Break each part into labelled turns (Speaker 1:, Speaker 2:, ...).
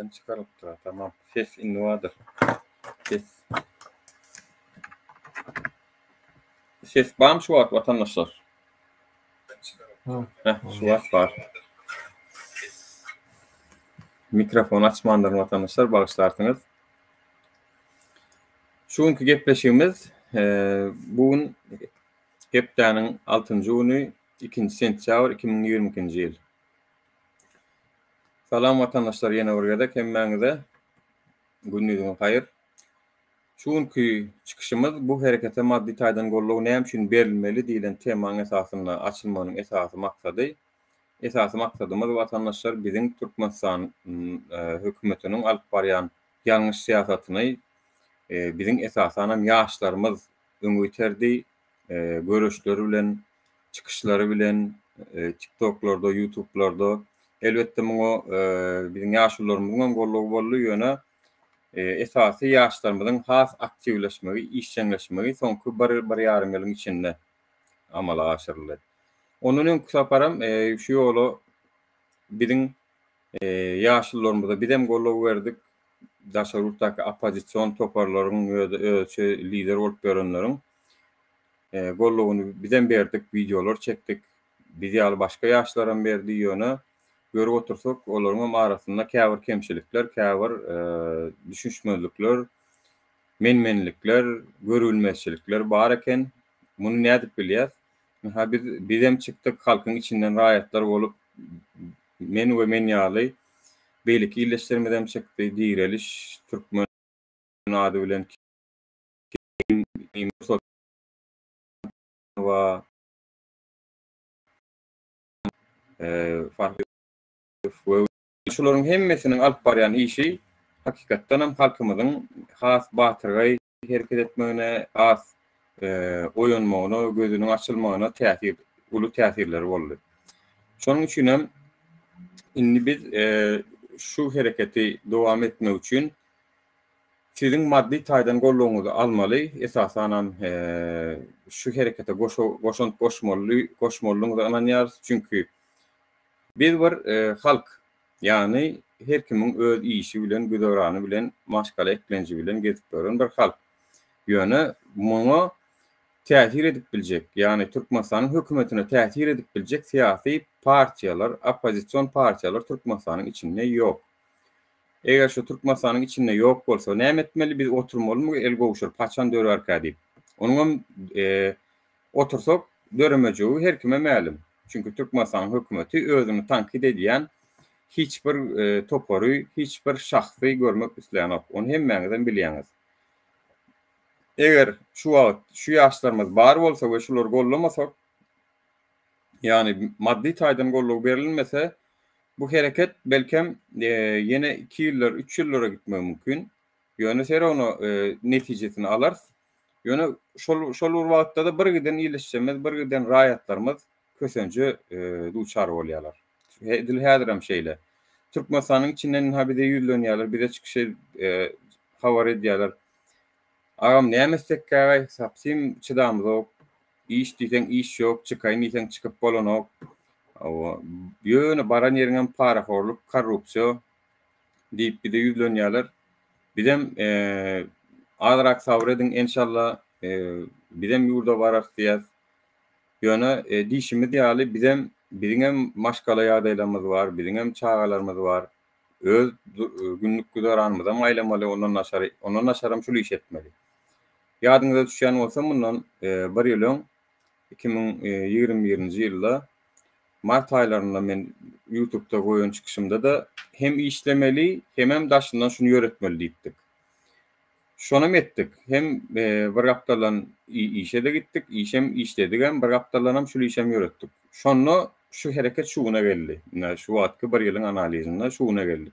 Speaker 1: çıkarıp da tamam. Ses innovadır. Ses bağım şu var vatandaşlar. Şu var. Mikrofon açmandır vatandaşlar bağışlarsınız. Şunkü gepleşigimiz bugün hepdäniň 6-njy güni 2 sentýabr 2022-nji ýyl. Salam vatandaşlar, ýene bir gede kemmäňize günüňiz haýyr. Şunkü çykyşymyz bu herekete maddi taýdan gollaw näme üçin berilmeli diýilen temanyň esasynda açylmanyň esasy maksadymy vatandaşlar biziň Türkmenistan hökümetiniň alyp barýan ýalňyş siýasatyny biziň esasanam ýaşlarymyz öňüterdi, görüşleri bilen, çykyşlary bilen, TikTok'larda, YouTube'larda elbetde muňa biziň ýaşlarymyzyň gollaw bolly ýöne esasy ýaşlarymyzyň has aktivleşmegi, işçileşmegi soňky bir ýarym ýylyň içinde amala aşyryldy. Onun öňkü saparam şu ýoly biziň ýaşlarymyza bidem gollaw berdik. Daşarurtaky opozisiýon toparlaryň öňçe lider bolup berenleriň gollawyny bidem berdik, videolar çekdik. Biz ýaly başga ýaşlaram berdi ýöne görüp otursak olaryň arasynda käbir kemçilikler, käbir düşünşmezlikler, menmenlikler, görülmezçilikler bar eken. Muny näde bilýär? Bizem çykdyk halkyň içinden raýatlar bolup men we men ýaly beýleki illeşdirmeden çykdy, direliş türkmen ady bilen wa farkly şolaryň hemmesiniň alyp barýan işi hakykatdan hem halkymyzyň has batyrgy hereket etmegine, has oýanmagyna, gözüniň açylmagyna uly täsirleri boldy. Şonuň üçin hem indi biz şu hereketi dowam etmek üçin siziň maddi taýdan gollawyňyzy almaly, esasan şu herekete goşmalylygyňyzy ananýar. Çünki biz bir halk, ýani her kimiň öz işi bilen, güzarany bilen, maşgala eklenji bilen gezip gören bir halk. Ýöne muňa täsir edip biljek, ýani Türkmenistanyň hökümetine täsir edip biljek siýasy partiýalar, opozisiýon partiýalar Türkmenistanyň içinde ýok. Eger şu Türkmenistanyň içinde ýok bolsa, näme etmeli? Biz oturmalymy, el gowuşur, paçan dörärkä diýip. Onuň otursak döremejeği her kime mälim. Çünki Türkmenistan hökümeti özüni tankit edýän hiçbir topary, hiçbir şahsy görmek isleýän. Onu hemmäňizden bilýäňiz. Eger şu ýaşlarymyz bar bolsa we şular gollamasak, ýani maddi taýdan gollaw berilmese, bu hereket belkem ýene 2 ýyllar, 3 ýyllara gitmegi mümkin. Ýöne ser onu netijesini alars. Ýöne şol wagtda da bir giden iýleşmez, bir giden raýatlarymyz kösenje duçar bolýarlar. Edil häzirem şeýle. Türkmenistanyň içinden bide ýüzlenýärler, bide çykyş habar edýärler. Agam näme etsek sapsym çydamyz, iş diýsen iş ýok, çykaýyn diýsen çykyp bolanok. Ýöne baran ýeriňem paraxorluk, korrupsiýa diýip bide ýüzlenýärler. Bidem azrak sabr edin inşallah, bidem ýurda barar diýär. Ýöne diýişimiz ýaly biziňem maşgala ýagdaýlarymyz bar, biziňem çagalarymyz bar. Öz günlük güzaranymyza maýlamaly, ondan naşaram şuly iş etmeli. Ýadyňyza düşýän bolsa mundan bir ýylyň 2021-nji ýylda mart aýlarynda men YouTube'da goýan çykyşymda da hem işlemeli hem daşyndan şunu ýöretmeli diýipdik. Şonam etdik. Hem bir gapdalan işe de gittik, işem işledik, hem bir gapdalan hem şuly işem ýöretdik. Şonu şu hereket şuna geldi. Şu wagtky bir ýylyň analizinde şuna geldi.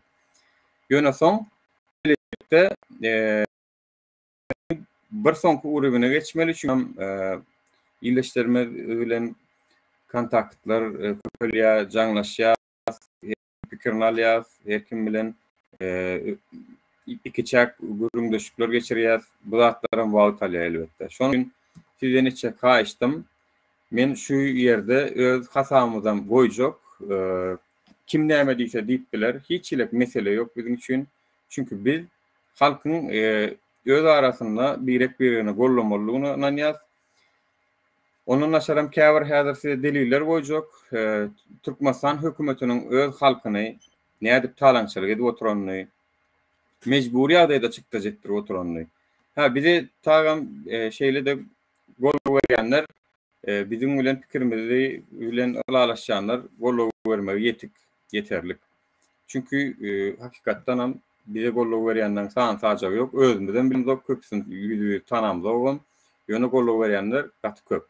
Speaker 1: Ýöne soň birlikde bir soňky urubyna geçmeli çünki iýleşdirme bilen kontaktlar köpelýär, jaňlaşýar, pikirini alýar, her kim bilen iki çak gürüňdeşikler geçirýär. Bu zatlaryň wagt alýar elbetde. Şonuň üçin sizden içe kaýşdym. Men şu ýerde öz hasamyzdan goýjak kim näme diýse diýipdiler. Hiç ilek mesele yok bizim üçin. Çünkü biz halkyň öz arasynda birek birini gollamalygyny anýas. Onun aşaram käbir häzir size deliller goýjak. Türkmenistan hökümetiniň öz halkyny nädip talançylyk edip oturanyny, mecburi ýagdaýda çykdyjekdir oturanyny. Ha bize tagam şeýle de golluk berýänler bizim bilen pikirimizi bilen alalaşanlar golluk bermegi yeterlik. Çünkü hakikatdan ham bize golluk berýänler san sajagy ýok. Özümizden bilmezok köpsün ýüzü tanamzok. Ýöne golluk berýänler gaty köp.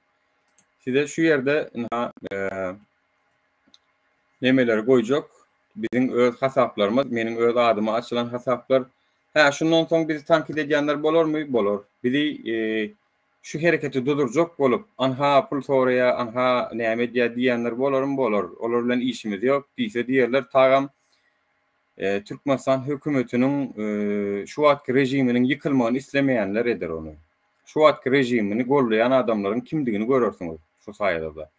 Speaker 1: Size şu yerde nemeler goýjak. Bizim öz hasaplarymız, meniň öz adyma açylan hasaplar. Ha şundan soň bizi tankit edýänler bolarmy? Bolar. Bizi şu hereketi durdurjak bolup, anha pul soraýa, anha näme diýenler bolarmy? Bolar. Olar bilen işimiz ýok. Diýse diýerler tagam Türkmenistan hökümetiniň şu wagtky rejiminiň ýykylmagyny islemeýänler eder onu. Şu wagtky rejimini gollayan adamlaryň kimdigini görersiňiz şu saýada.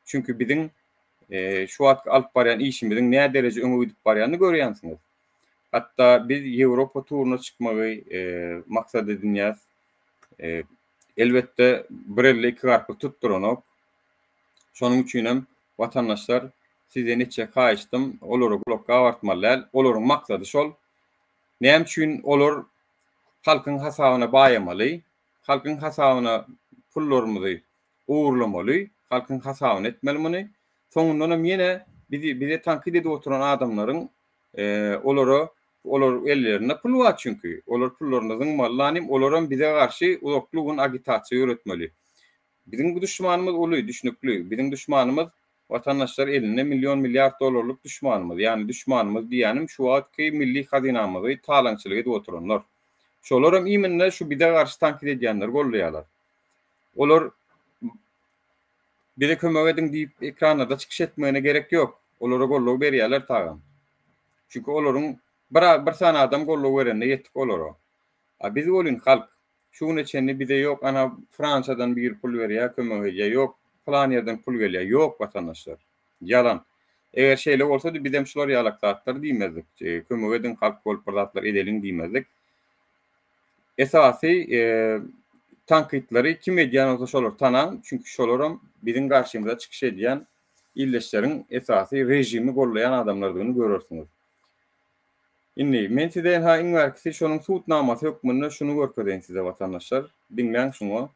Speaker 1: Çünkü bizim şu wagtky alyp barýan işimiziň näme derece öňe gidip barýanyny görýänsiňiz. Hatta biz Ýewropa turuna çykmagy maksat edinýäs. Elbette bir elle iki garpy tutduranok. Şonuň üçin hem watandaşlar size neçe kaýşdym, olary gulakka awartmalylar. Olaryň maksady şol. Näme üçin olar halkyň hasabyna baýamaly, halkyň hasabyna pullarymyzy uğurlamaly, halkyň hasabyny etmeli. Soňundan hem ýene bize tankit edip oturan adamlaryň olar ellerine pul var çünkü. Olar pullarynızın mallanym, olaram bize garşy uzaklygyň agitasiýa öwretmeli. Bizim düşmanymız oly düşnükli. Bizim düşmanymız watandaşlar eline milyon milyar dolarlyk düşmanymız. Yani düşmanymız diýenim şu wagtky milli hazinamyzy talançylyk edip oturanlar. Şolaram iýmenle şu bize garşy tankit edýänler gollaýarlar. Olar bize kömek edin diýip ekranlarda çykyş etmegine gerek yok. Olara golluk berýärler tagam. Çünkü olaryň bir sana adam golluk berende ýetdik olara. Biz bolyn halk şuň üçin bize yok ana Fransadan bir pul berýär, kömek edýär, yok falan ýerden pul gelýär, yok watandaşlar. Yalan. Eger şeýle bolsady biz hem şular ýalaktatlar diýmezdik. Kömek edin halk bolup birdatlar edelim diýmezdik. Esasy tankitleri kim edýän bolsa şolar tanan, çünkü şolaram bizim garşymyza çykyş edýän illeşleriň esasy rejimi gollayan adamlardygyny görürsiňiz. Indi men size iň berkisi şonuň suwutnamasy hökmünde şunu görkezýän size watandaşlar. Diňleň şunu.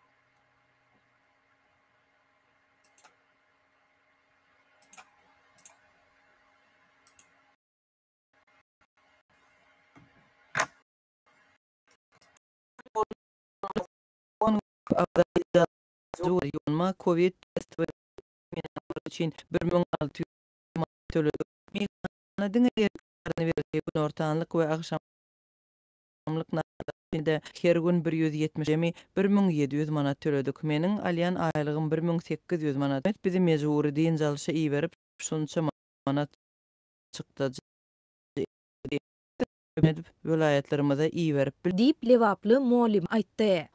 Speaker 2: Zorýanma Covid test için 1600 töledik. Migrantlaryň berýän ortanlyk we akşamlyk narxynda her gün 1770 manat töledik. Meniň alýan aýlygym 1800 manat. Bizi mejburi diýenjalşy iý berip şunça manat çykdy. Vilayetlerimize iý berip
Speaker 3: diýip lewaply muallim aýtdy.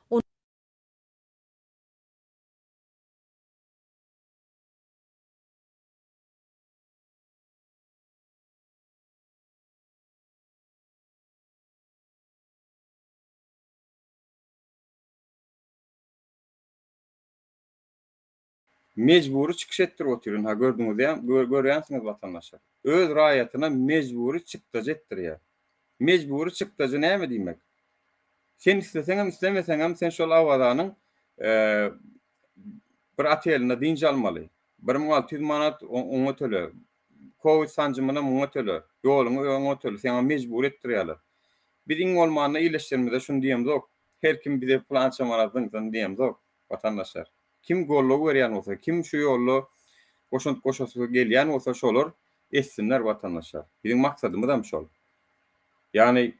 Speaker 1: Mecburi çykyş etdirip oturýan. Ha gördüňiz ýa, görýänsiňiz watandaşlar. Öz raýatyna mecburi çykdyj etdirýär. Mecburi çykdyjy näme diýmek? Sen isleseň hem islemeseň hem sen şol awazanyň bir ateline diňji almaly. 1600 manat oňa töle. Covid sancymyna oňa töle. Ýoluňy oňa töle. Sen mecbur etdirýärler. Biziň bolmanyna iýleşdirmede şunu diýemzok. Her kim bize plança manatdan diýemzok watandaşlar. Kim golluk berýän bolsa, kim şu ýolly goşasy gelýän bolsa şolar etsinler watandaşlar. Biziň maksadymyz hem şol. Yani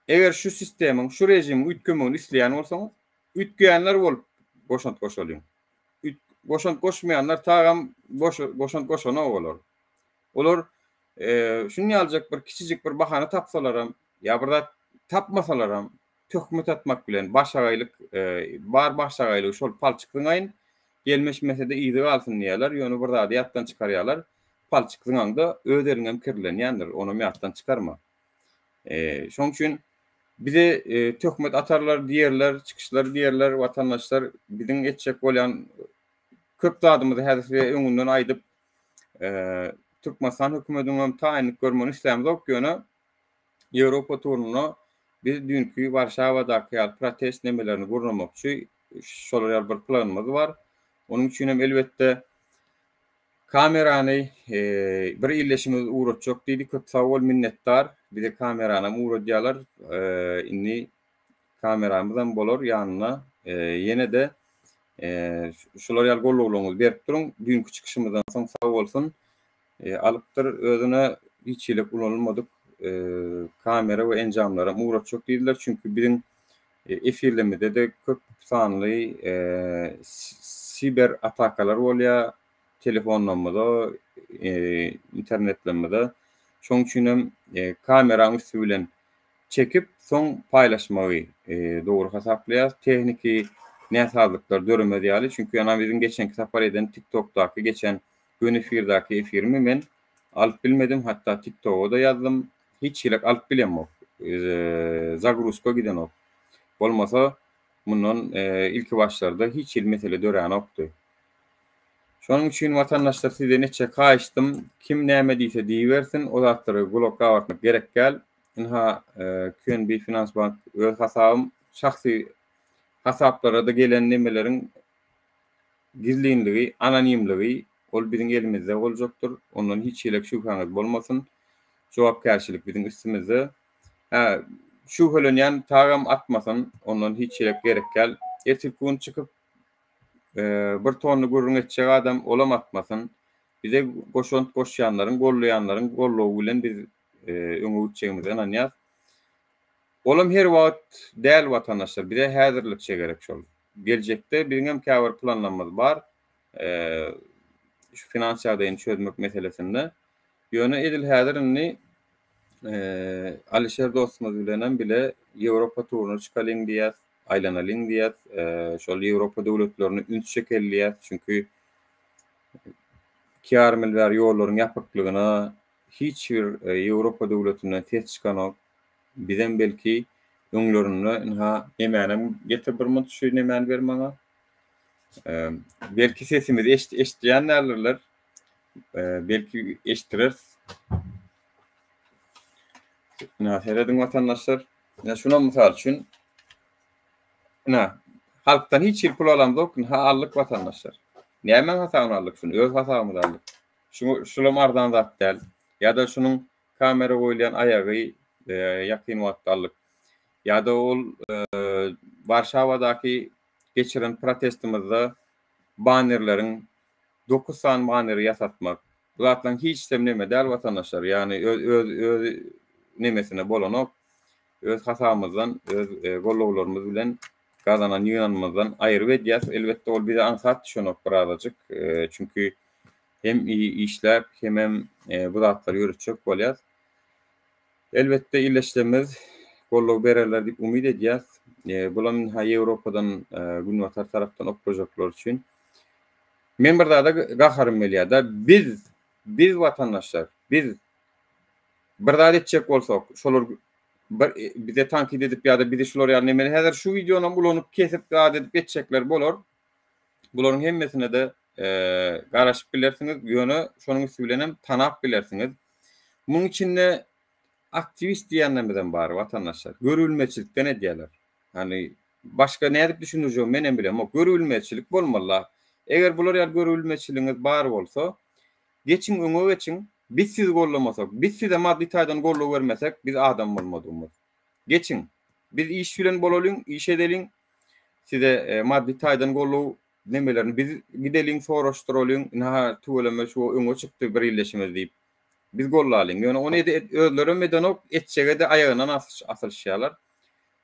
Speaker 1: eger şu sistemiň, şu rejimiň ütgemegini isleýän bolsaňyz, ütgeýänler bolup goşant goşalyň. Goşant goşmaýanlar tagam goşant goşana bolar. Olar şunu ýaljak bir kiçijik bir bahana tapsalaram, ýa birde tapmasalaram, töhmet atmak bilen başagaýlyk başagaýlyk şol palçykyň aýyn gelmiş mesele iýdi galsyn diýerler, ýöne bir zady ýatdan çykarýarlar. balçykdyňda öz eliňem kirlenýändir. Onu meýatdan çykarma. Şoň üçin bize töhmet atarlar diýerler, çykyşlar diýerler, watandaşlar biziň etjek bolan köp zadymyzy häzirde öňünden aýdyp Türkmenistan hökümetiňem taýinlik görmeni islämez ok ýöne Ýewropa turuna biz dünkü Warşawadaky protest nemelerini gurnamakçy şolar bir planymyz bar. Onuň üçin hem elbetde kamerany bir illeşimiz uğratjak diýdi. Köp sag bol minnetdar. Bir de kamerany uğratýarlar. Inni kameramyzdan bolar ýanyna. Ýene de şolar ýal gollugluğuňyzy berip duruň. Dünkü çykyşymyzdan soň sag bolsun. Alypdyr özüne hiç ýylyk ulanylmadyk kamera we enjamlara uğratjak diýdiler. Çünki biziň efirlemede de köp sanly siber atakalar bolýar. Telefonlamada, internetlemede. Şoň üçin hem kamerany üstü bilen çekip soň paýlaşmagy dogry hasaplaýar. Tehniki näsazlyklar döremedi ýaly. Çünki ana biziň geçenki sapar eden TikTok'daky geçen gün efirdaky efirimi men alyp bilmedim. Hatta TikTok'a da ýazdym. Hiç ýylak alyp bilemok. Zagruska giden ok. Bolmasa mundan ilki başlarda hiç ýyl mesele dören okdy. Şonuň üçin watandaşlar sizden etçe kaýşdym. Kim näme diýse diýbersin, o zatlary blokka atmak gerek gel. Inha QNB Finans Bank öz hasabym şahsy hasaplara da gelen nemeleriň gizlinligi, anonimligi ol biziň elimizde boljakdyr. Ondan hiç ýylak şüpheňiz bolmasyn. Jogapkärçilik biziň üstümizde. Şüphelenýän tagam atmasyn, ondan hiç ýylak gerek gel. Ertesi çykyp bir tonu gurrun etjek adam olam atmasyn. Bize goşýanlaryň, gollaýanlaryň gollugy bilen biz öňe üçjegimizi ananýar. Olam her wagt däl watandaşlar, bize häzirlikçe gerek şol. Geljekde biziň käbir planlamamyz bar. Şu finansiýaryň çözmek meselesinde. Ýöne edil häzirini Alişer dostumuz bilen bile Ýewropa turuna çykalyň diýär. Aylanalyň diýär. Şol Ýewropa döwletlerini üns şekellýär. Çünki kärmelber ýollaryň ýapyklygyna hiç bir Ýewropa döwletinden ses çykan bizen belki öňlerinde ha emänem getirbermän şu nemän bermäňe. Belki sesimizi eşitýänlerler. Belki eşitirer. Näherediň watandaşlar? Şuna mysal üçin halktan hiç pul alamaz ok, allyk watandaşlar. Näme hasabyny allyk şunu, öz hasabymyzy allyk. Şulam ardan zat däl. Ýa-da şunuň kamera goýulýan aýagy ýakyn wagtda allyk. Ýa-da ol Warşawadaky geçiren protestimizde bannerleriň 9 san banneri ýasatmak. Bulardan hiç neme däl watandaşlar. Ýani öz nemesine bolanok, öz hasabymyzdan, öz golluglarymyz bilen gazanan ýynanmazdan aýryp edýär. Elbetde ol bize ansat düşenok birazajyk. Çünki hem işläp hem bu zatlary ýürütjek bolýar. Elbetde illeşdirmez gollug bererler diýip umyt edýär. Bulam Ýewropadan günwatar tarapdan ok projektler üçin. Men bir daha da gaharym gelýär. Biz watandaşlar, biz bir daha etjek bolsak, şolar bize tankit edip ýa-da bizi şolar ýa nemeli häzir şu videonyň bulanyp kesip daha edip etjekler bolar. Bularyň hemmesine de garaşyp bilersiňiz, ýöne şonuň üstü bilen hem tanap bilersiňiz. Munyň içinde aktivist diýenlerden bar watandaşlar. Görülmeçilikden edýärler. Hani başka nädip düşünürjek menen bilem. O görülmeçilik bolmaly. Eger bular ýa görülmeçiligiňiz bar bolsa, geçiň öňe geçiň. Biz siz gollamasak, biz size maddi taýdan gollug bermesek, biz adam bolmadygymyz. Geçiň. Biz iş bilen bolalyň, iş edeliň. Size maddi taýdan gollug nemelerini biz gideliň, soraşdyralyň, näha töweleme şu öňe çykdy bir illeşimiz diýip. Biz gollalyň. Ýöne onu özleri medenok etjege de aýagyndan asylşýarlar.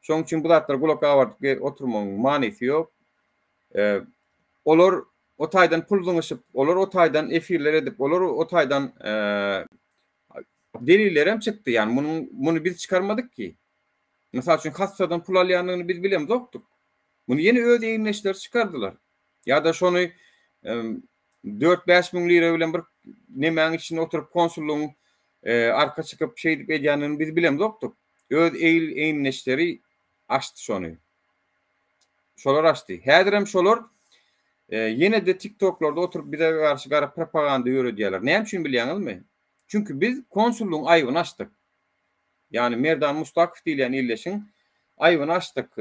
Speaker 1: Şoň üçin bu zatlar gulaka bardyp oturmagyň manysy ýok. Olar o taýdan pul zyňyşyp, olar o taýdan efirler edip, olar o taýdan deliller hem çykdy. Yani bunu biz çıkarmadık ki. Mesela çünkü kassadan pul alýanyny biz bilemiz oktuk. Bunu yeni öz eýinleşler çıkardılar. Ya da şonu 4-5 bin lira bilen bir nemäň içinde oturup konsulluğun arka çıkıp şey dip edýänini biz bilemdoktuk. Öz eýinleşleri açdy şonu. Şolar açdy. Häzirem şolar yine de TikTok'larda oturup bize karşı gara propaganda ýöredýärler. Näme üçin bilýäňizmi? Çünkü biz konsulluğun aýbyny açdyk. Yani Merdan Mustaqif diýilen illeşiň aýbyny açdyk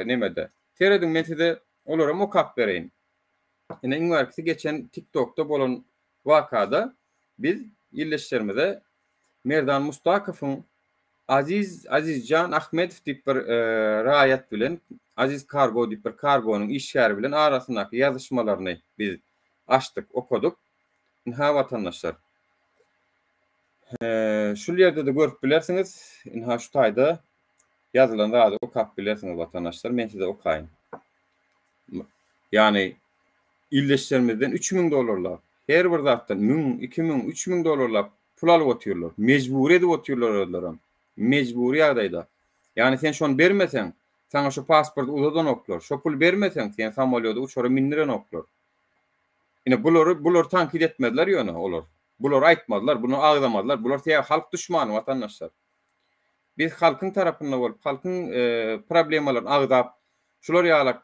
Speaker 1: nemede. Teredin metide olara mokap bereýin. Ine üniversite geçen TikTok'ta bolan wakada biz illeşlerimize Merdan Mustaqif'in Azizcan Ahmedov diýip bir raýat bilen Aziz Kargo diýip bir kargonyň işgäri bilen arasyndaky ýazyşmalaryny biz açdyk, okuduk. Ha vatandaşlar. Şu ýerde de görüp bilersiňiz, ha şu taýda ýazylan da okap bilersiňiz vatandaşlar. Men size okaýyn. Yani illeşlerimizden $3.000 her bir zatdan 1000, 2000, $3.000 pul alıp otyrlar. Mecburi edip otyrlar öldüren. Mecburi ýagdaýda. Yani sen şonu bermesen, sana şu pasport uzadan oklar. Şu pul bermesen, sen samolyoda uçara mindiren oklar. Yine bular tankit etmediler ýöne olar. Bular aýtmadylar, bunu agdamadylar. Bular täze halk düşmany vatandaşlar. Biz halkyň tarapynda bolup, halkyň problemalaryny agdap, şular ýalak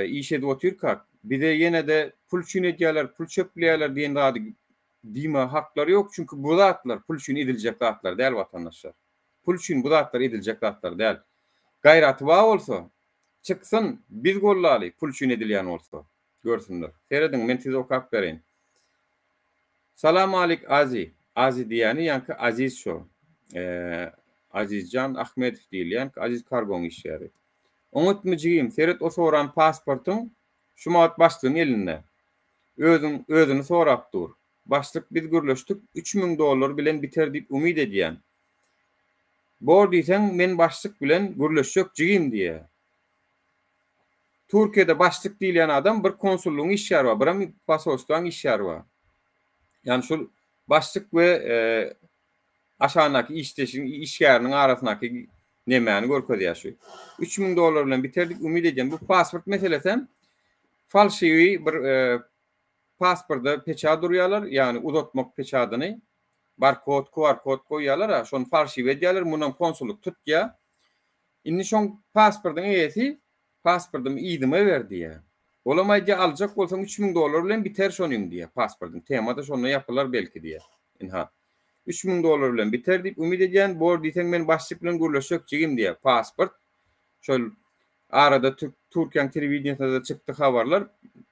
Speaker 1: iş edip otyrkak. Bir de yine de pul üçin edýärler, pul çöpleýärler diýen zady diýme haklary ýok. Çünkü bu zatlar pul üçin ediljek zatlar däl vatandaşlar. Pul üçin bu zatlar ediljek zatlar däl. Gaýraty bar bolsa, çyksyn, biz gollaly pul üçin edilýän bolsa. Görsünler. Seredin, men size okap bereýin. Salam alik Azi. Azi diýeni ýanky Aziz şo. Azizcan Ahmedov diýilýän Aziz Kargoň işgäri. Unutmajygym, seret o soran pasportyň şu mawat başlygyň elinde. Özüni sorap dur. Başlyk biz gürleşdik, $3.000 bilen biter diýip umyd edýän. Bor diýsen, men başlyk bilen gürleşjek jigim diýe. Türkiýede başlyk diýilen adam bir konsulluğun işgäri bar, bir pasolstwan işgäri bar. Yani şu başlyk we aşağınaky işgäriniň arasyndaky nemäni görkezýär şu. $3.000 bilen biterdik umyd edýän. Bu pasport meselesi falşiwi bir pasporda peçat durýarlar, yani uzatmak peçatyny barkod, QR kod koýýarlar, şonu falşiwi edýärler, mundan konsulluk tutýar. Indi şoň pasportyň eýesi pasportymy ýydyma berdi. Olamaýdy aljak bolsaň $3.000 bilen biter şonuň diýe pasportyň. Temada şonu ýapylar belki diýe. Inha $3.000 bilen biter diýip umyd edýän. Bor diýsen men başlyk bilen gürleşjek jigim diýe pasport. Şol arada Türkiýanyň telewizionyna çykdy habarlar.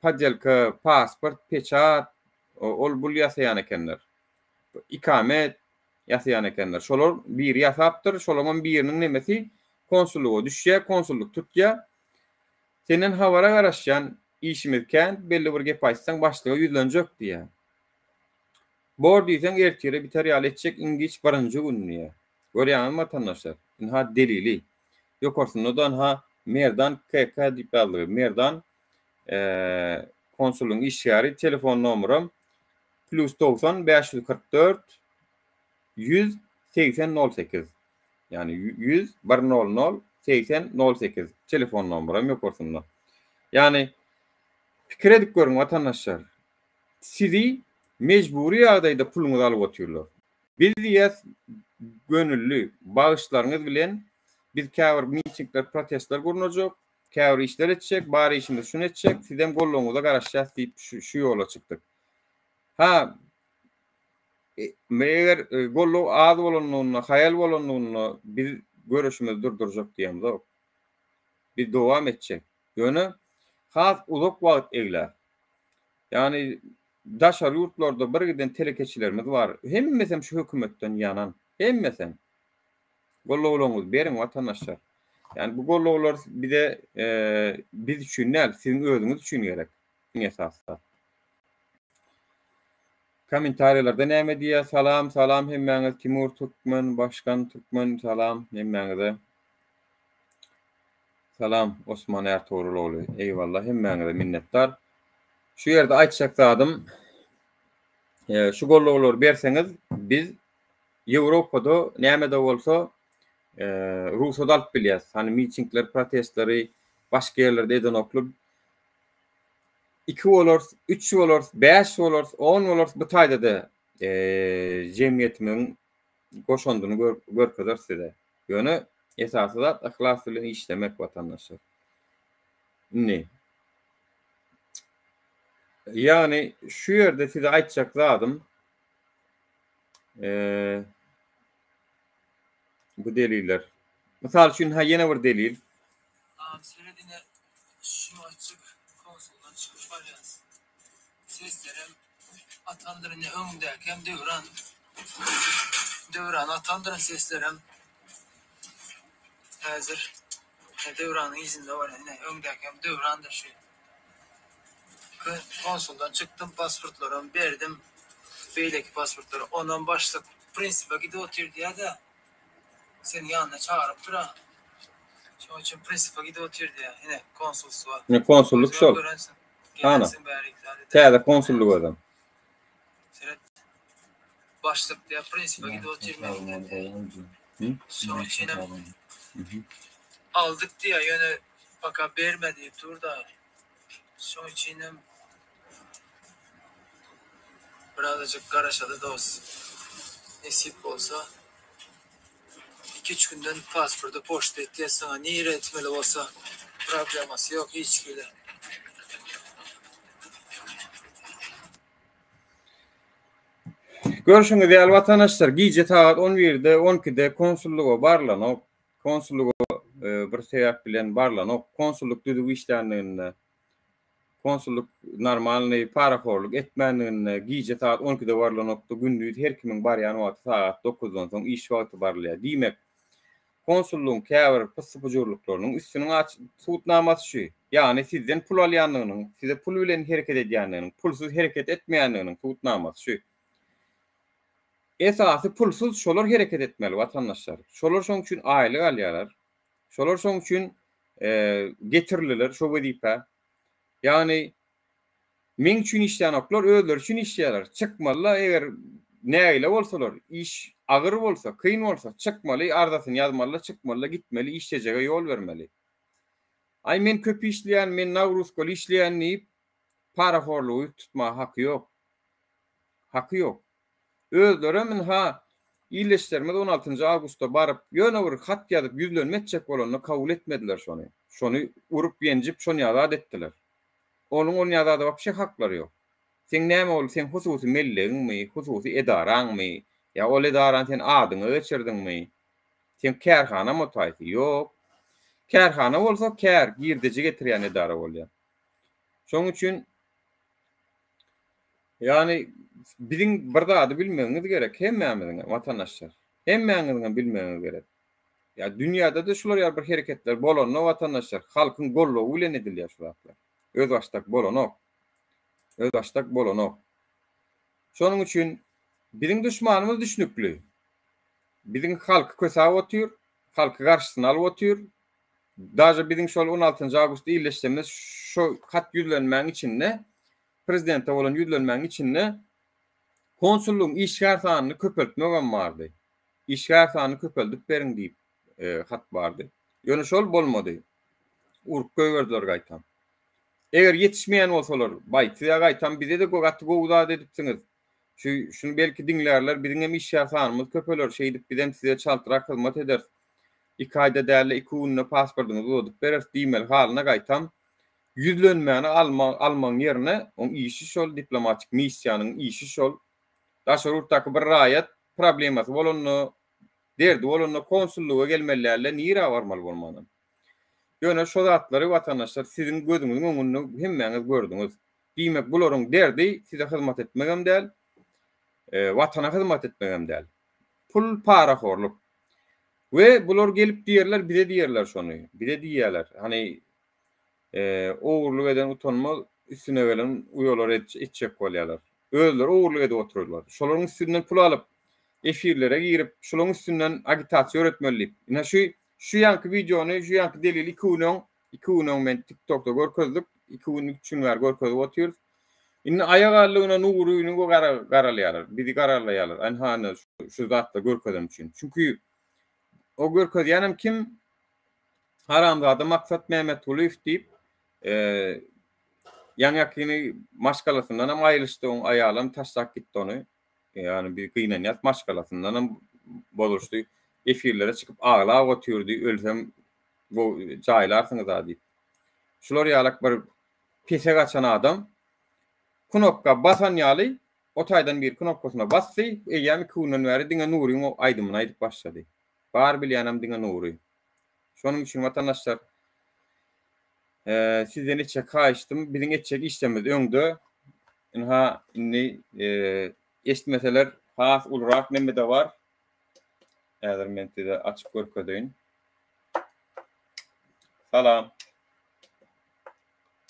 Speaker 1: Padelka, pasport, peçat, ol bul ýasaýan ekenler. İkamet ýasaýan ekenler. Şolar bir ýasapdyr, şolaryň biriniň nemesi konsulluğa düşýär, konsulluk tutýar. Senden habara garaşýan işimizken belli bir gep aýtsaň başlyga ýüzlenjek diýe. Bor diýsen ertire biter ýaly etjek ingiç barynjy günniýe. Görýänmi vatandaşlar? Ha delili. Ýokarsynydan ha Merdan KK diýip aldy. Merdan konsulluğun işgäri telefon nomeram +90 544 180 08. Yani 100 100 80 08 telefon nomeram ýokarsynda. Yani pikir edip görün vatandaşlar. Sizi mecburi ýagdaýda puluňyzy alyp otyrlar. Biz diýäs gönüllü bağışlaryňyz bilen biz käbir mitingler, protestler gurnajak, käbir işler etjek, bari işimiz şunu etjek, sizem golluňyza garaşýas diýip şu ýola çykdyk. Ha meger gollu az bolanlygyny, hayal bolanlygyny biz görüşimiz durdurjak diýemdi. Biz dowam etjek. Ýöne has uzak wagt egler. Yani daşar ýurtlarda birgiden telekeçilerimiz bar. Hemmesem şu hökümetden ýanan. Hemmesem. Gollowlaryňyz beriň vatandaşlar. Yani bu gollowlar bir de biz üçin näl, siziň özüňiz üçin gerek. Esasda. Komentarlarda näme diýär? Salam hemmäňiz. Timur Türkmen, Başkan Türkmen, salam hemmäňize. Salam Osman Ertuğruloğlu. Eyvallah hemmäňize minnetdar. Şu ýerde aýtjak zadym, şu gollowlary berseňiz biz Ýewropada näme-de bolsa ruhsat alyp bilýäs. Hani mitingler, protestleri başga ýerlerde eden oklar 2 bolar, 3 bolar, 5 bolar, 10 bolar bu taýda da jemgyýetimin goşandyny görkezler size. Ýöne esasy zat ihlas bilen işlemek watandaşlar. Ne? Yani şu ýerde size aýtjak zadym bu deliller. Misal üçin ýene bir delil.
Speaker 4: Söylediğine şu açık konsoldan çıkış var ya. Seslerim atandırın ne öndeyken devran atandırın seslerim hazır. Devranın izinde var ne öndeyken devrandır şey. Konsoldan çıktım pasportlarımı verdim. Beyleki pasportları ondan başladık. Prinsipe gidip oturdu ya da seni yanına çağırıp dura. Şu için prinsipe gidip oturdu ya. Yine konsolosluğa.
Speaker 1: Ne konsulluk şol. Ana. Täze konsulluk adam.
Speaker 4: Sen başlık diye prinsipe gidip oturmayın dedi. Şu için aldık diye yöne baka vermedi turda. Şu için birazcık garaşadı da olsun. Nasip olsa 2-3 günden pasportu poşta ettiye sana niye etmeli olsa probleması yok hiç gibi.
Speaker 1: Görüşüňiz değerli vatandaşlar, giýje saat 11-de 12-de konsulluğa barlanok, konsulluğa bir sebäp bilen barlanok, konsulluk düzgün işländiginde, konsulluk normalny paraforluk etmändiginde giýje saat 12-de barlanokda gündüz her kimin bar ýany wagty saat 9-dan soň iş wagty barlýar. Diýmek, konsulluğun käbir pyssypjurluklarynyň üstüne tutnamasy şu. Yani sizden pul alýanlygynyň, size pul bilen hereket edýänligiň, pulsuz hereket etmeýänligiň tutnamasy şu. Esasy pulsuz şolar hereket etmeli vatandaşlar. Şolar şoň üçin aýlyk alýarlar. Şolar şoň üçin getirilirler şo wezipe. Yani men üçin işlänoklar özleri üçin işleýärler. Çykmaly eger näile bolsalar, iş agyr bolsa, kyn bolsa çykmaly, ardasyny ýazmaly, çykmaly, gitmeli, işlejege ýol bermeli. Ay men köp işleýän, men Nawruz gol işleýän diýip paraforlugy tutma haky ýok. Haky ýok. Özleri min iyileştirmede 16. Ağustos'ta barıp ýöne bir hat ýazyp ýüzlenmetjek bolanyny kabul etmediler şonu. Şonu urup ýenjip şonu ýazat etdiler. Onun ýazada başga haklary ýok. Sen näme bol, sen hususy mellegiňmi, hususy edaraňmy, ýa ol edaran sen adyňy geçirdiňmi? Sen kärhana mutaýsy ýok. Kärhana bolsa kär girdici getirýän edara bolýar. Şoň üçin yani bizim bir zady bilmeňiz gerek hemmämiziň vatandaşlar. Hemmämiziň bilmeňiz gerek. Ya dünýäde de şular ýa bir hereketler bolany vatandaşlar, halkyň gollugy bilen edilýär şular. Öz başdak bolanok. Öz başdak bolanok. Şonuň üçin bizim düşmanymyz düşnükli. Bizim halk kösap otyr, halky garşysyna alyp otyr. Daja bizim şol 16. Ağustos ýyllaşmamız şo hat ýüzlenmäň içinde prezidente bolan ýüzlenmäň içinde konsulluğun işgär sanyny köpeltmegem bardy. İşgär sanyny köpeldip beriň diýip hat bardy. Ýöne şol bolmady. Urup göýberdiler gaýtam. Eger yetişmeýän bolsalar, baýtyja gaýtam bize de gogaty gowda edipsiňiz. Şunu belki dinlerler, bizim hem işgär sanymyz köpeler şeýdip bizem size çaltyrak hyzmat eder. 2 aýda däli 2 günne pasportuňyzy uzadyp berer diýmeli halyna gaýtam. Ýüzlenmäni almaň ýerine on işi şol diplomatik missiýanyň işi şol. Daşururtaky bir raýat problemasy bolany derdi bolany konsulluga gelmellerle nira barmaly bolmadan. Ýöne şo zatlary watandaşlar siziň gözüňiziň öňünde hemmäňiz gördüňiz. Diýmek bularyň derdi size hyzmat etmegem däl, watana hyzmat etmegem däl. Pul paraforluk. We bular gelip diýerler, bize diýerler şonu. Bize diýerler. Hani oğurluk eden utanma üstüne gelen uyolar etçek bolýarlar. Özleri oğurluk edip otururlar. Şolaryň üstünden pul alıp efirlere girip şolaryň üstünden agitasiýa öğretmeliyip. Ina şu ýanky videony, şu ýanky delili 2 gün men TikTok'da görkezdik. 2 gün 3 gün var görkezip oturýar. Inne aýak allygyna nuruýuny garalýarlar. Bizi garalýarlar. Anhany şu zatda görkezem üçin. Çünki o görkezýänem kim? Haramzada Maksat Mehmet Uliyev diýip yan yakini maşgalasından hem ayrılıştı on ayağlam taşsak gitti onu. Yani bir kıynan yat maşgalasından hem boluştu. Efirlere çıkıp ağla oturdu. Ölsem bu caylarsınız da deyip. Şular yalak bir pese kaçan adam knopka basan yalı o taydan bir knopkasına bastı. Yani kunan veri dinga nuri o aydımına aydıp başladı. Bar bilyanam dinga nuri. Şonun için vatandaşlar sizden etçek kaçtım. Bizim etçek işlemedi öňde. Ha inni eşitmeseler has ulrak nemme de var. Eğer menti de açık görkedeyin. Salam.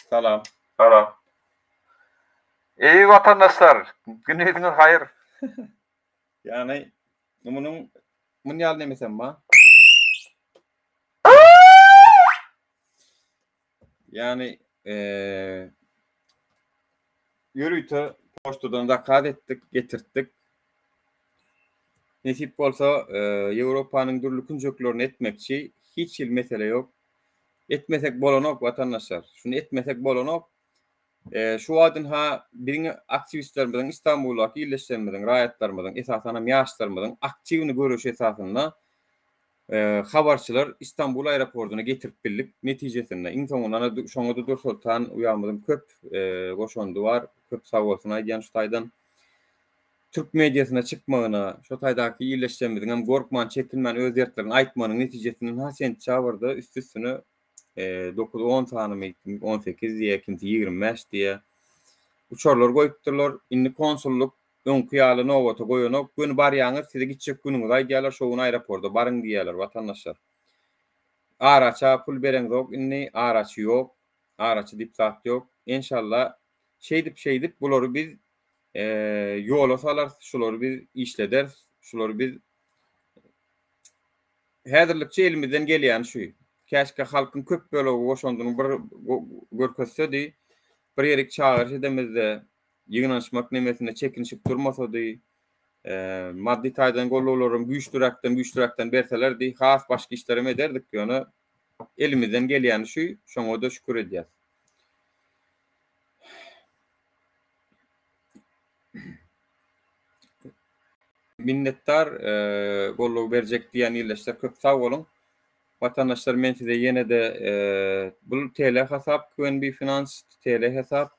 Speaker 1: Salam. Salam. Ey vatandaşlar, gününüz hayır. Yani bunun munyal nemesem ma? Yani yürüytü postadan da kaydettik, getirttik. Nesip bolsa Avrupa'nın dürlükün jöklerini etmekçi hiç mesele yok. Etmesek bolanok vatandaşlar. Şunu etmesek bolanok. Şu adın ha birini aktivistlermeden İstanbul'daki illeştirmeden, rayatlarmeden, esasana yaşlarmeden aktivini görüş esasında habarçılar İstanbul aeroportuna getirip bildik. Neticesinde insanlara şoňa da dursultan uyanmadım köp goşondu var. Köp sağ olsun aydan şu taydan Türk medyasına çıkmagyna, şu taýdaky ýerleşmeden hem gorkman, çekinmen öz ýertlerini aýtmanyň netijesinden hasen çawyrdy üstüsini 9-10 tany 18 diye kimse 25 diye uçorlar goýupdyrlar. Indi konsulluk öňkü ýaly nowata goýanyp gün bar ýaňyz size gitjek günüňiz aýdýarlar şoňa aeroportda barıň diýerler vatandaşlar. Araça pul beren yok, indi araç ýok. Araçy dip zat ýok. İnşallah şeydip bulary biz ýola salar, şolary biz işleder, şolary biz häzirlikçi elimizden gelýän şu. Käşke halkyň köp bölegi goşandyny bir görkezsedi, bir ýerik çağırış edemizde ýygnanşmak nemesine çekinişip durmasady, maddi taýdan gollawlarym güýçlürekden berselerdi, has başga işlerimi ederdik ýöne elimizden gelýän şu, şoňa da şükür edýäs. Minnettar gollaw berjek diýen ýerleşler köp sag bolun. Vatandaşlar men size yine de bu TL hesap QNB Finans TL hesap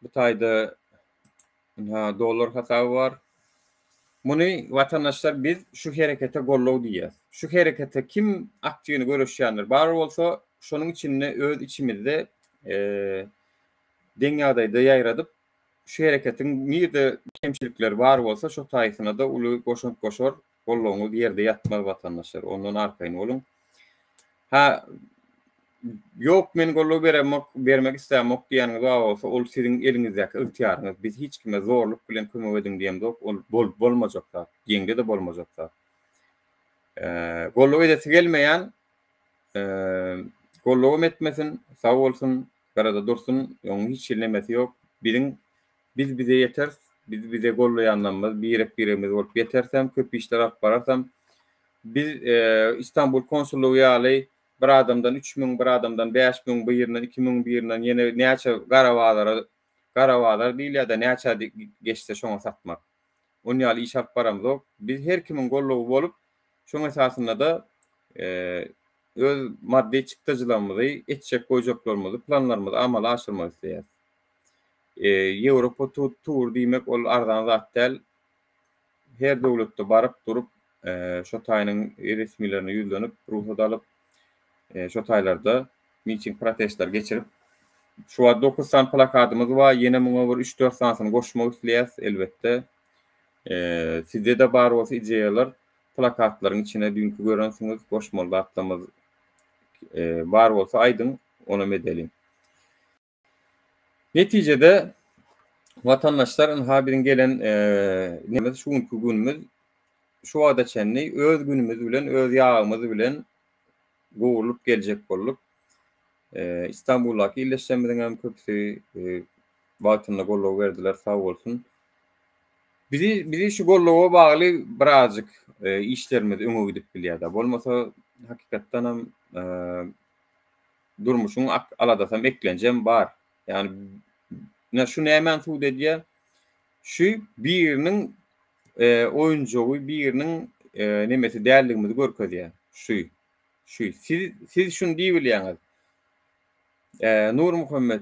Speaker 1: bu taýda dolar hesabı var. Muny vatandaşlar biz şu herekete gollaw diýär. Şu herekete kim aktivini görüşýändir bar bolsa şonuň içinde öz içimizde deňýadaýda ýaýradyp şu hereketin nirde kemçilikleri var bolsa şu taýsyna da uly goşor gollawňyz ýerde ýatmaz vatandaşlar. Ondan arkaýyn bolun. Ha yok men gollaw bermek istemok diýeniz bolsa ol siziň eliňizdäki ygtyýaryňyz. Biz hiç kime zorluk bilen kömek edin diýem dok, ol bolmajak. Ýeňde de bolmajak. Gollaw edesi gelmeýän gollaw etmesin, sag bolsun, garada dursun, ýoň hiç nemesi ýok. Biz bize yeter, bize gollaýanlarymyz, birimiz bolup yetersem, köp işler alıp bararsam, biz İstanbul konsulluğu ýaly bir adamdan 3000, bir adamdan 5000, bir ýerinden 2000, bir ýerinden ýene näçe garawalar diýil ýa-da näçe geçse şoňa satmak. Onu ýaly iş alyp baramyz. Biz her kimin gollawy bolup, şoň esasynda da öz maddi çykdyjylarymyzy, etjek goýjaklarymyzy, planlarymyzy amala aşyrmak isleýär. Ýewropa tur diýmek ol ardan zat däl. Her döwletde baryp durup, şo taýynyň resmilerini ýüzlenip, ruhsat alyp, şo taýlarda miting protestler geçirip, şu 9 san plakatymyz bar, ýene muňa bir 3-4 sansyny goşmak isleýäs elbetde. Sizde de bar bolsa ideýalar, plakatlaryň içine dünkü görensiňiz, goşmaly atlamyz bar bolsa aýdyn, ona medelim. Neticede vatandaşların haberin gelen nemesi şu günümüz şu ada çenli öz günümüz bilen öz ýağımyz bilen gowulup geljek bolduk. İstanbul'daki illeşmeden hem köpsi wagtynda gollaw berdiler sağ bolsun. Bizi şu gollawa bagly birazjyk işlerimiz öňe gidip bilýär. Bolmasa hakykatdan hem durmuşyň aladasam eklenjem bar. Yani şu nämen suud edýär? Şu birinin oyuncugy, birinin nemesi däldigimizi görkezýär. Şu siz şunu diýip bilýäňiz. Nur Muhammed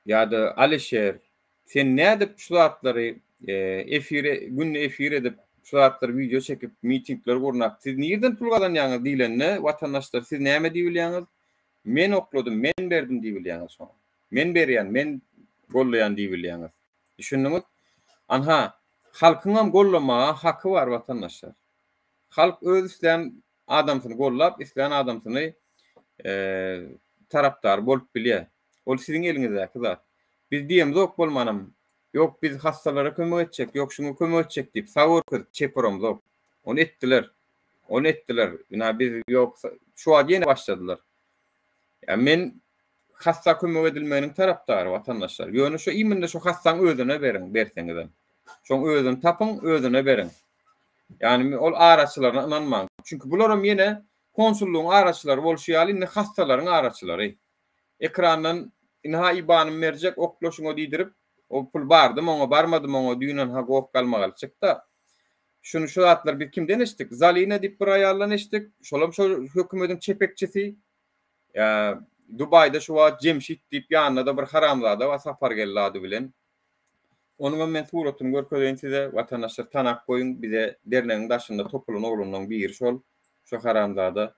Speaker 1: ýa-da Alişer, sen nädip şu zatlary günni efir edip şu zatlary video çekip mitingler gurnap siz nirden pul gazanýaňyz diýlenne watandaşlar siz näme diýip bilýäňiz? Men okladym, men berdim diýip bilýäňiz şoň. Men berýän, men gollaýan diýip bilýäňiz. Düşündiňiz? Anha, halkyňam gollamaga haky bar watandaşlar. Halk öz isleýän adamsyny gollap, isleýän adamsyny tarapdar bolup bilýär. Ol siziň eliňizdäki zat. Biz diýemiz ok bolmanam. Yok biz hastalara kömek etjek, yok şunu kömek etjek diýip sagor kırıp çeperamyz ok. Onu etdiler. Onu etdiler. Ina biz yok şu ýene başladylar. Ya men hasta kömek edilmeginiň tarapdary watandaşlar. Ýöne şu iminde şu hastaň özüne beriň, berseňiz. Şoň özüni tapyň, özüne beriň. Yani ol araçylaryna inanmaň. Çünki bularam ýene konsulluğun araçlary bolşýaly, indi hastalaryň araçlary. Ekrandan inha IBAN'ym merjek, oklaşyňa diýdirip, o pul bardym, oňa barmadym, oňa düýnen ha gok galmagal çykda. Şunu şu zatlar bir kimden eşdik? Zalina diýip bir aýallan eşdik. Şolam şu hökümetiň çepekçisi. Dubayda şu wagt Cemşit diýip ýanyna da bir haramzada we sapar geldi bilen. Onuň men suratyny görkezýän size watandaşlar tanak goýun, bize dernegiň daşynda topulun oglundan bir şol şu haramzada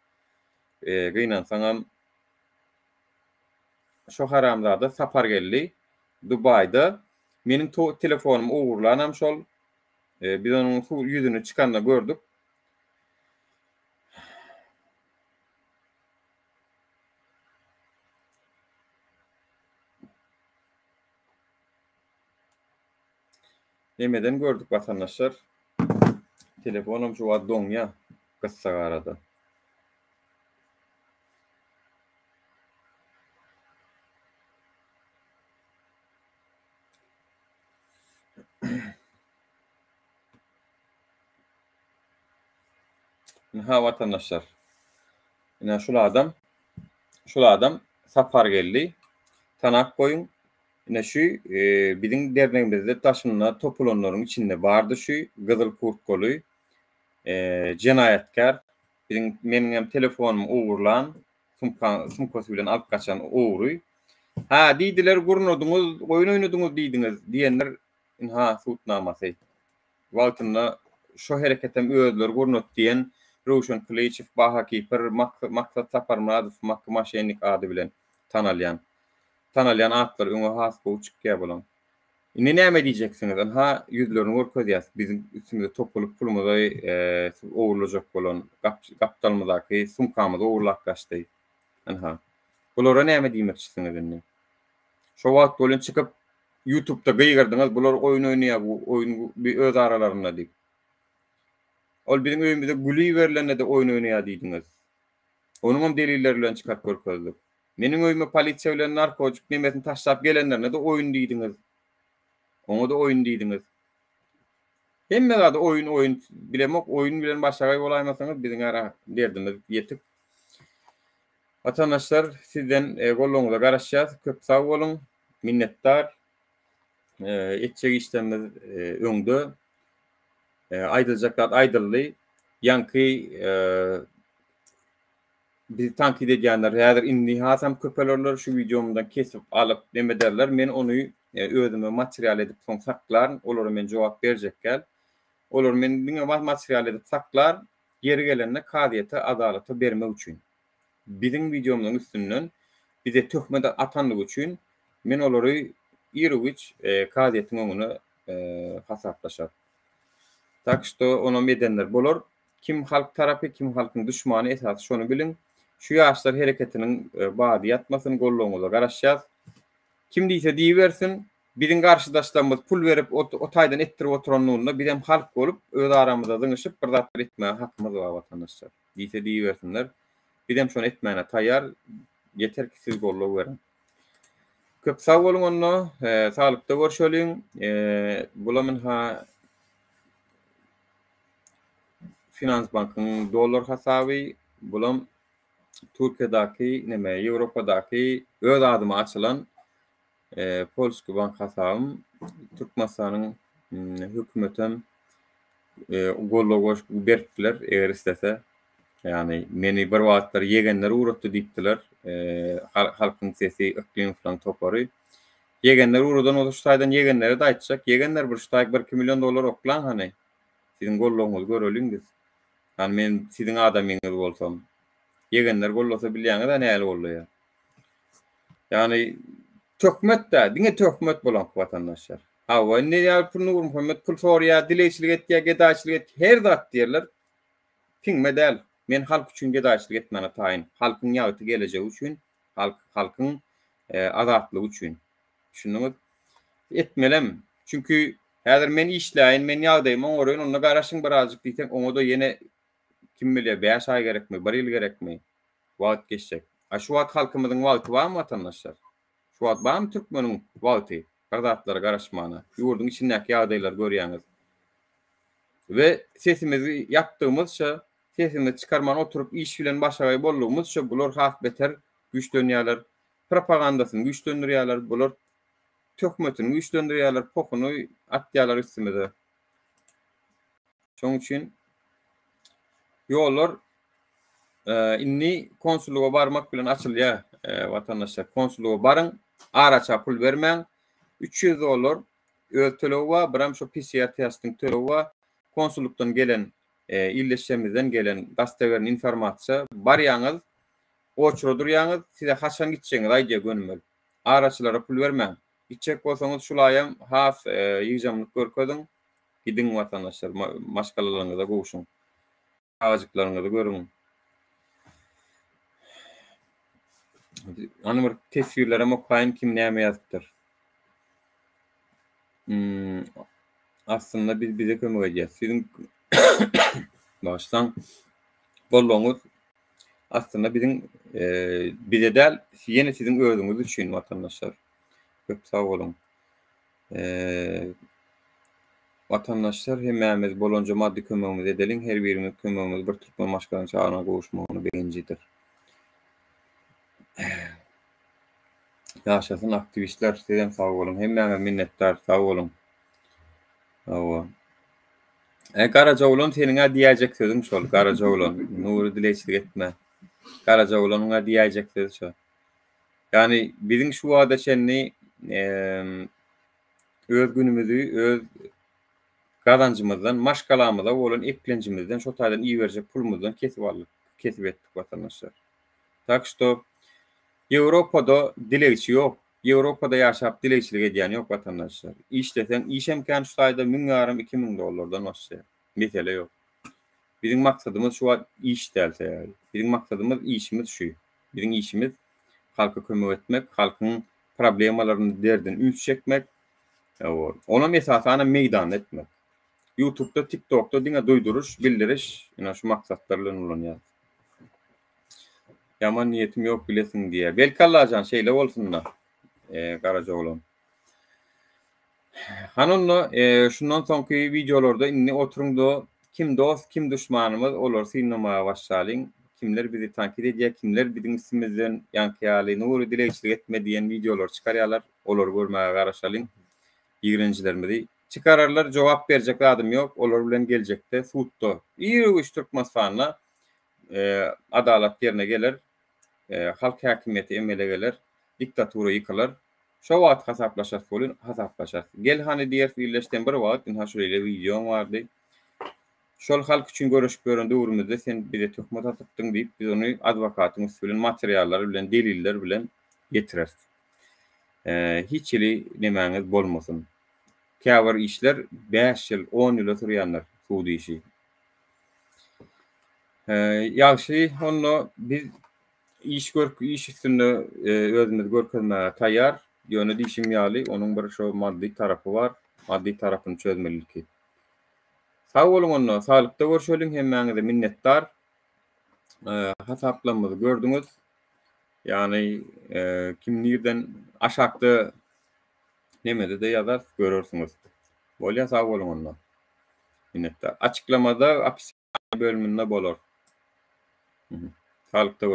Speaker 1: gynansaňam şu haramzada sapar geldi Dubayda. Menin telefonum ogurlanam şol. Biz onuň ýüzüni çykanda gördük. Nemeden gördük vatandaşlar. Telefonum şu wagt doňya gyssaga arada. Ha vatandaşlar. Ina şul adam sapar geldi. Tanak goýun. Ina şu biziň dernegimizde taşynyna topulanlaryň içinde bardy şu gyzyl kurt goly. Jenayatkar. Meniň telefonum ogurlan, sumkasy bilen alyp kaçan ogruy. Ha diýdiler gurnudyňyz, oýun oýnadyňyz diýdiňiz diýenler ha suutnamasy. Wagtynda şu hereketem özler gurnut diýen Roshan Kılıçev Bahakiper Maksat Saparmadov Makmaşenlik ady bilen tanalyan atlar öňe has goçukka bolan. Indi näme diýjeksiňiz? Ha ýüzlerini görkezýäs. Bizim üstümizde topulup pulumuzy ogurlajak bolan gaptalmyzdaky sumkamyzy ogurlap gaçdy. Ha. Bulara näme diýmekçisiňiz indi? Şu wagt bolan çykyp YouTube'da gıygırdyňyz, bular oýun oýnaýar, bu oýun bir öz aralarynda diýip. Ol biziň öýümizde gülüý berilende de oýun oýnaýar diýdiňiz. Onuň deliller bilen çykaryp görkezdik. Meniň öýüme polisiýa bilen narkotik nemesini taşlap gelenlerine de oýun diýdiňiz. Oňa da oýun diýdiňiz. Hemme da oýun bilemok, oýun bilen başga bolaýmasaňyz biziň ara derdimiz ýetip. Vatandaşlar sizden golluňyza garaşýar, köp sag bolun, minnetdar. Etjek işlerimiz öňde. Aýdyljaklar aýdyldy. Ýanky biz tankit edýänler häzir indi hasam köpelerler şu videomdan kesip alyp neme derler. Men onu özüme material edip soň saklar, olary men jogap berjekkel. Olar men diňe material edip saklar, geri gelende kadiýete, adalata bermek üçin. Biziň videomdan üstünden bize töhmet atanlyk üçin men olary ýerewich kadiýetiň öňüne hasaplaşar. Tak što onu edenler bolar. Kim halk tarapy, kim halkyň düşmany esas şonu bilin. Şu ýaşlar hereketiniň bady ýatmasyny golluňyza garaşýar. Kim diýse diýbersin, biziň garşydaşlarymyz pul berip o taýdan etdirip oturanlygyna biz hem halk bolup öz aramyzda zyňyşyp bir zat etmäge hakymyz bar watandaşlar. Diýse diýbersinler. Biz hem şonu etmäge taýýar. Yeter ki siz gollap berin. Köp sag bolun onno, salykda görüşeliň. Bulamyn ha Finansbankyň dollar hasaby, bulam Türkiýedaky, Ýewropadaky öz adyma açylan Polski bank hasabym Türkmenistan'ın hökümetem gollagoş berdiler eger istese. Yani meni bir wagtlar yegenleri uğratdy diýipdiler. Halkyň sesi iklim falan topary. Yegenler uğradan o şaýdan yegenleri de aýtjak. Yegenler bir şaýk $1 milyon oklan hani. Sizin golloňyzy göreliňiz. Yani men sizin adamyňyz bolsam. Yegenler gollasa bilýäňiz da näle gollaýar. Yani töhmet de, diňe töhmet bolan watandaşlar. Hawa ne ýa pul nur Muhammed pul sorýa, dileýçilik etýär, gedaçylyk et, her zat diýerler. Tiňme däl. Men halk üçin gedaçylyk etmeni taýyn. Halkyň ýaty gelejegi üçin, halkyň azatlygy üçin. Şunu etmelem. Çünkü häzir men işläýin, men ýagdaýyma oňoraýyn, onda garaşyň birazjyk diýsen, oňa da ýene kim bilýär, 5 ay gerekmi, 1 ýyl gerekmi? Wagt geçecek. Şu wagt halkymyzyň wagty barmy watandaşlar? Şu wagt barmy türkmeniň wagty? Garatlara garaşmana. Ýurdun içindäki ýagdaýlar görýäňiz. Ve sesimizi yaptığımızça, sesimizi çıkarman oturup iş bilen başarılı bolluğumuzça bular haf beter güçlönýärler. Propagandasyny güçlendiriyorlar, bular töhmetini güçlendiriyorlar, pokunu atýarlar üstümize. Şoň üçin ýollar inni konsulluğa barmak bilen açylýar. Watandaşlar konsulluğa barın, araça pul bermäň. $300 öz tölewa, biram şo PCR testiň tölewa, konsullukdan gelen illeşmemizden gelen gazetelerin informasiýa barýaňyz, oçro durýaňyz, size haçan gitjeňiz aýdýa gönümmel. Araçylara pul bermäň. Gitjek bolsaňyz şulaýam has ýyjamlyk görkezdiň. Gidin watandaşlar, maşgalalaryňyza gowuşuň. Awajyklaryňyzy görüň. Any bir tesbirlere mokaýyn kim näme ýazypdyr. Aslında biz bize kömek edeceğiz. Sizin baştan bolluğunuz aslında bizim bize değil, yine sizin özünüz için vatandaşlar. Çok sağ olun. Vatandaşlar hemimiz bolonca maddi kömeğimiz edelim. Her birimiz kömeğimiz bir Türkmen başkanının çağrına kavuşmağını birincidir. Yaşasın aktivistler, sizden sağ olun. Hemimiz minnettar, sağ olun. Karacaoğlan seninle diýäjek sözüm şol. Karacaoğlan, nuru dileýçilik etme. Karacaoğlan'a diýäjek söz şol. Yani bizim şu wagda şenni öz günümüzü, öz gazancymyzdan, maşgalamyza bolan eklencimizden, şo taýdan iyi berjek pulumuzdan kesip etdik watandaşlar. Tak što Ýewropada dileýçi ýok. Ýewropada ýaşap dileýçilik edýän ýok watandaşlar. İşlesen iş imkany şu taýda $1000-2000 başlaýar. Mesele ýok. Bizim maksatymyz şu iş dälse, bizim maksatymyz işimiz şu. Bizim işimiz halka kömek etmek, halkyň problemalaryny derden üç çekmek. Ona mesafana meydan etmek. YouTube'da, TikTok'ta diňe doýduruş, bildiriş, ýa şu maksatlarla ulanýar. Yaman niyetim yok bilesin diye. Belki Allah'can şeyle olsunlar. Karacaoğlan. Hanonla şundan sonraki videolarda inni oturumda kim dost, kim düşmanımız olur sinlemaya başlayalım. Kimler bizi takip ediyor, kimler bizim isimimizden yankıyalı, nuru dileýçilik etme diyen videolar çıkarıyorlar. Olur görmeye garaşalım. İğrencilerimizi çıkararlar, cevap verecek adım yok. Olur bilen gelecekte suutta. İyi Türkmenistan'la adalet yerine gelir. Halk hakimiyeti emele gelir. Diktaturu yıkılır. Şu wagt hasaplaşas bolun, hasaplaşas. Gel hani diýer birleşden bir wagt ha şöyle video vardı. Şol halk üçin görüşüp görende urumuzda sen bize töhmet atypdyň diýip biz onu adwokatyňyz bilen materiallar bilen deliller bilen getireriz. Hiç ili nemäňiz bolmasyn. Käwir işler 5 ýyl, 10 ýyl oturýanlar suudi işi. Ýagşy onu biz iş üstünde özümüz görkezmäge taýýar. Ýöne diýişim ýaly, onuň bir şo maddi tarapy bar. Maddi tarapyny çözmeliliki. Sağ olun onu. Sağlıkta görüşelim. Hemmäňize minnettar. Hasaplamyzy gördüňiz. Yani kimnirden aşakda nemede de ýazar görürsüňiz. Bolýa sağ olun onu. Minnettar. Açyklamada apis bölüminde bolar. Sağlıkta